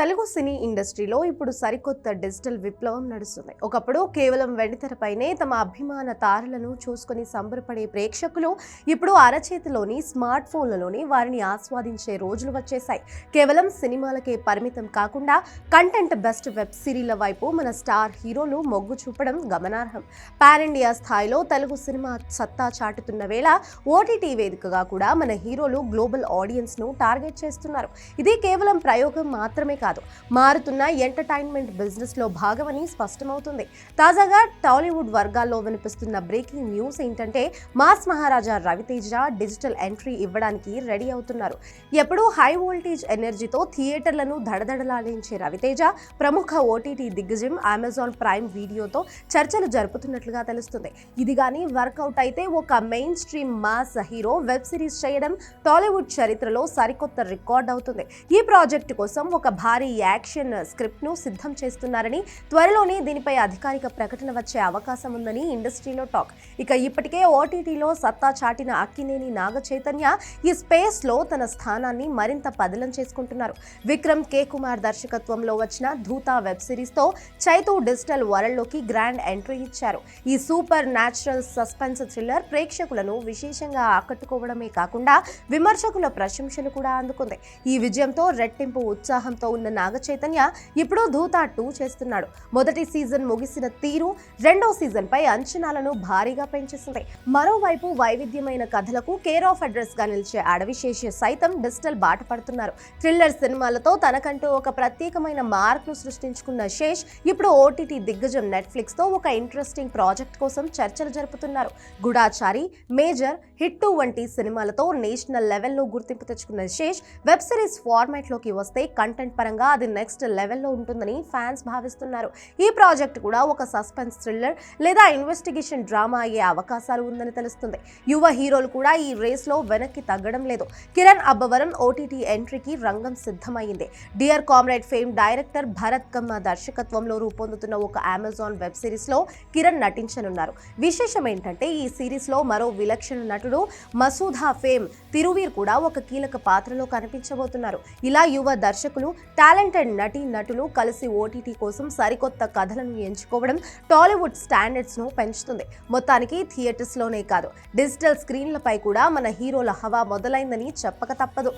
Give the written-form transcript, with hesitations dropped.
తెలుగు సినీ ఇండస్ట్రీలో ఇప్పుడు సరికొత్త డిజిటల్ విప్లవం నడుస్తుంది. ఒకప్పుడు కేవలం వెండితెరపైనే తమ అభిమాన తారలను చూసుకొని సంబరపడే ప్రేక్షకులు ఇప్పుడు అరచేతిలోని స్మార్ట్ ఫోన్లలోని వారిని ఆస్వాదించే రోజులు వచ్చేశాయి. కేవలం సినిమాలకే పరిమితం కాకుండా కంటెంట్ బెస్ట్ వెబ్ సిరీల వైపు మన స్టార్ హీరోలు మొగ్గు చూపడం గమనార్హం. పాన్ ఇండియా స్థాయిలో తెలుగు సినిమా సత్తా చాటుతున్న వేళ ఓటీటీ వేదికగా కూడా మన హీరోలు గ్లోబల్ ఆడియన్స్ ను టార్గెట్ చేస్తున్నారు. ఇది కేవలం ప్రయోగం మాత్రమే కాదు, మారుతున్న ఎంటర్టైన్మెంట్ బిజినెస్ లో భాగమని స్పష్టమవుతుంది. తాజాగా టాలీవుడ్ వర్గాల్లో వినిపిస్తున్న బ్రేకింగ్ న్యూస్ ఏంటంటే, మాస్ మహారాజా రవితేజ డిజిటల్ ఎంట్రీ ఇవ్వడానికి రెడీ అవుతున్నారు. ఎప్పుడూ హై వోల్టేజ్ ఎనర్జీతో థియేటర్లను దడదడలాడించే రవితేజ ప్రముఖ ఓటీటీ దిగ్గజం అమెజాన్ ప్రైమ్ వీడియోతో చర్చలు జరుపుతున్నట్లుగా తెలుస్తుంది. ఇది గానీ వర్కౌట్ అయితే ఒక main stream mass hero web series చేయడం టాలీవుడ్ చరిత్రలో సరికొత్త రికార్డ్ అవుతుంది. ఈ ప్రాజెక్టు కోసం ఒక భారీ యాక్షన్ స్క్రిప్ట్ ను సిద్ధం చేస్తున్నారని, త్వరలోనే దీనిపై అధికారిక ప్రకటన వచ్చే అవకాశం ఉందని ఇండస్ట్రీలో టాక్. ఇక ఇప్పటికే ఓటీటీలో సత్తా చాటిన అక్కినేని నాగ చైతన్య ఈ స్పేస్ లో తన స్థానాన్ని మరింత పదిలం చేసుకుంటున్నారు. విక్రమ్ కే కుమార్ దర్శకత్వంలో వచ్చిన ధూతా వెబ్ సిరీస్ తో చైతూ డిజిటల్ వరల్డ్ లోకి గ్రాండ్ ఎంట్రీ ఇచ్చారు. ఈ సూపర్ న్యాచురల్ సస్పెన్స్ థ్రిల్లర్ ప్రేక్షకులను విశేషంగా ఆకట్టుకోవడమే కాకుండా విమర్శకుల ప్రశంసలు కూడా అందుకుంది. ఈ విజయంతో రెట్టింపు ఉత్సాహంతో ఉన్న నాగ చైతన్య ఇప్పుడు ధూతా 2 చేస్తున్నాడు. మొదటి సీజన్ ముగిసిన తీరు రెండో సీజన్ పై అంచనాలను భారీగా పెంచేసింది. మరోవైపు వైవిధ్యమైన కథలకు కేర్ ఆఫ్ అడ్రస్ గా నిలిచే అడవిశేష సైతం డిజిటల్ బాట పడుతున్నారు. థ్రిల్లర్ సినిమాలతో తనకంటూ ఒక ప్రత్యేకమైన మార్క్ ను సృష్టించుకున్న శేష్ ఇప్పుడు ఓటీటీ దిగ్గజం నెట్ఫ్లిక్స్ తో ఒక ఇంట్రెస్టింగ్ ప్రాజెక్ట్ కోసం చర్చలు జరుపుతున్నారు. గుడాచారి, మేజర్, హిట్ 2 వంటి సినిమాలతో నేషనల్ లెవెల్లో గుర్తింపు తెచ్చుకున్న శేష్ వెబ్ సిరీస్ ఫార్మాట్ లోకి వస్తే కంటెంట్ పరంగా అది నెక్స్ట్ లెవెల్లో ఉంటుందని ఫ్యాన్స్ భావిస్తున్నారు. ఈ ప్రాజెక్ట్ కూడా ఒక సస్పెన్స్ థ్రిల్లర్ లేదా ఇన్వెస్టిగేషన్ డ్రామా అయ్యే అవకాశాలు ఉందని తెలుస్తుంది. యువ హీరోలు కూడా ఈ రేస్ లో వెనక్కి తగ్గడం లేదు. కిరణ్ అబ్బవరం ఓటీటీ ఎంట్రీకి రంగం సిద్ధమైంది. Dear comrade fame director Bharat Kamma దర్శకత్వంలో రూపొందుతున్న ఒక అమెజాన్ వెబ్ సిరీస్ లో కిరణ్ నటించనున్నారు. విశేషం ఏంటంటే, ఈ సిరీస్ లో మరో విలక్షణ నటుడు మసూదా ఫేమ్ తిరువీర్ కూడా ఒక కీలక పాత్రలో కనిపించబోతున్నారు. ఇలా యువ దర్శకులు, టాలెంటెడ్ నటులు కలిసి ఓటీటీ కోసం సరికొత్త కథలను ఎంచుకోవడం టాలీవుడ్ స్టాండర్డ్స్ ను పెంచుతుంది. మొత్తానికి థియేటర్స్ లోనే కాదు, డిజిటల్ స్క్రీన్లపై కూడా మన హీరోల హవా మొదలైందని చెప్పక తప్పదు.